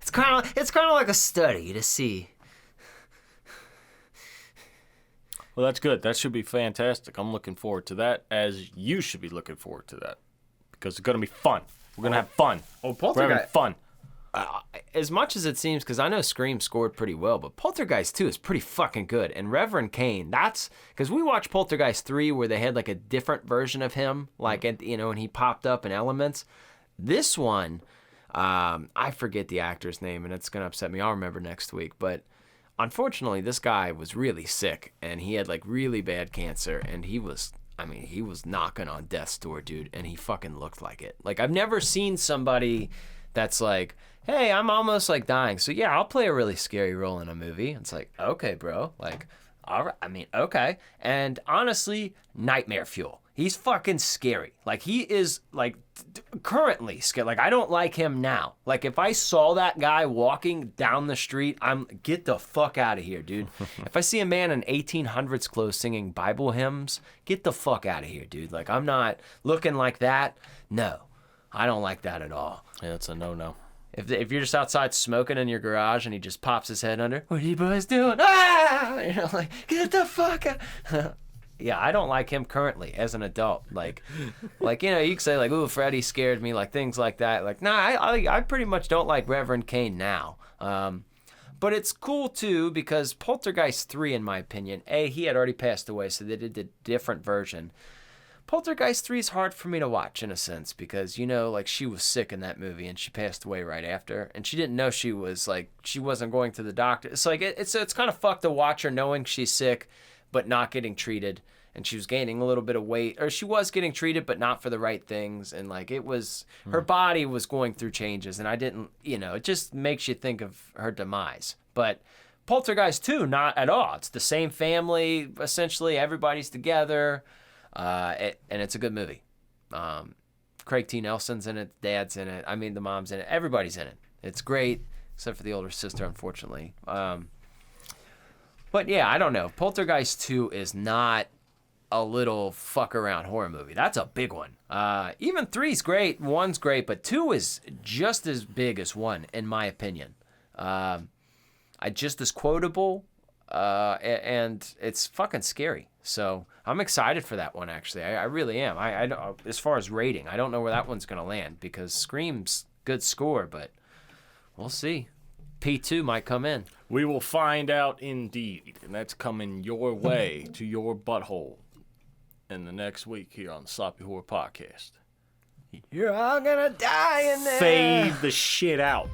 It's kind of like a study to see. Well, that's good. That should be fantastic. I'm looking forward to that, as you should be looking forward to that, because it's gonna be fun. We're gonna have fun. Oh, We're having fun. As much as it seems, because I know Scream scored pretty well, but Poltergeist 2 is pretty fucking good. And Reverend Kane, that's because we watched Poltergeist 3 where they had like a different version of him, like, and he popped up in Elements. This one, I forget the actor's name, and it's going to upset me. I'll remember next week. But unfortunately, this guy was really sick, and he had like really bad cancer, and he was knocking on death's door, dude, and he fucking looked like it. Like, I've never seen somebody that's like, hey, I'm almost like dying, so yeah, I'll play a really scary role in a movie. It's like, okay, bro, like, all right, okay. And honestly, nightmare fuel. He's fucking scary. Like, he is like currently scary. Like, I don't like him now. Like, if I saw that guy walking down the street, get the fuck out of here, dude. If I see a man in 1800s clothes singing Bible hymns, get the fuck out of here, dude. Like, I'm not looking like that. No, I don't like that at all. Yeah, it's a no-no. If you're just outside smoking in your garage and he just pops his head under, what are you boys doing? Ah! You know, like, get the fuck out. Yeah, I don't like him currently as an adult. Like, you can say like, ooh, Freddy scared me, like things like that. Like, nah, I pretty much don't like Reverend Kane now. But it's cool too because Poltergeist 3, in my opinion, he had already passed away, so they did a different version. Poltergeist 3 is hard for me to watch in a sense because, like she was sick in that movie and she passed away right after. And she didn't know she wasn't going to the doctor. It's like, it's kind of fucked to watch her knowing she's sick but not getting treated. And she was gaining a little bit of weight, or she was getting treated but not for the right things. And like her body was going through changes. And I didn't, it just makes you think of her demise. But Poltergeist 2, not at all. It's the same family, essentially. Everybody's together. And it's a good movie. Craig T. Nelson's in it. Dad's in it. The mom's in it. Everybody's in it. It's great, except for the older sister, unfortunately. But yeah, I don't know. Poltergeist 2 is not a little fuck around horror movie. That's a big one. Even 3's great. 1's great, but 2 is just as big as 1, in my opinion. Just as quotable, and it's fucking scary. So I'm excited for that one, actually. I really am. I don't, as far as rating, I don't know where that one's going to land because Scream's good score, but we'll see. P2 might come in. We will find out indeed, and that's coming your way to your butthole in the next week here on the Sloppy Horror Podcast. You're all going to die in there. Fade the shit out.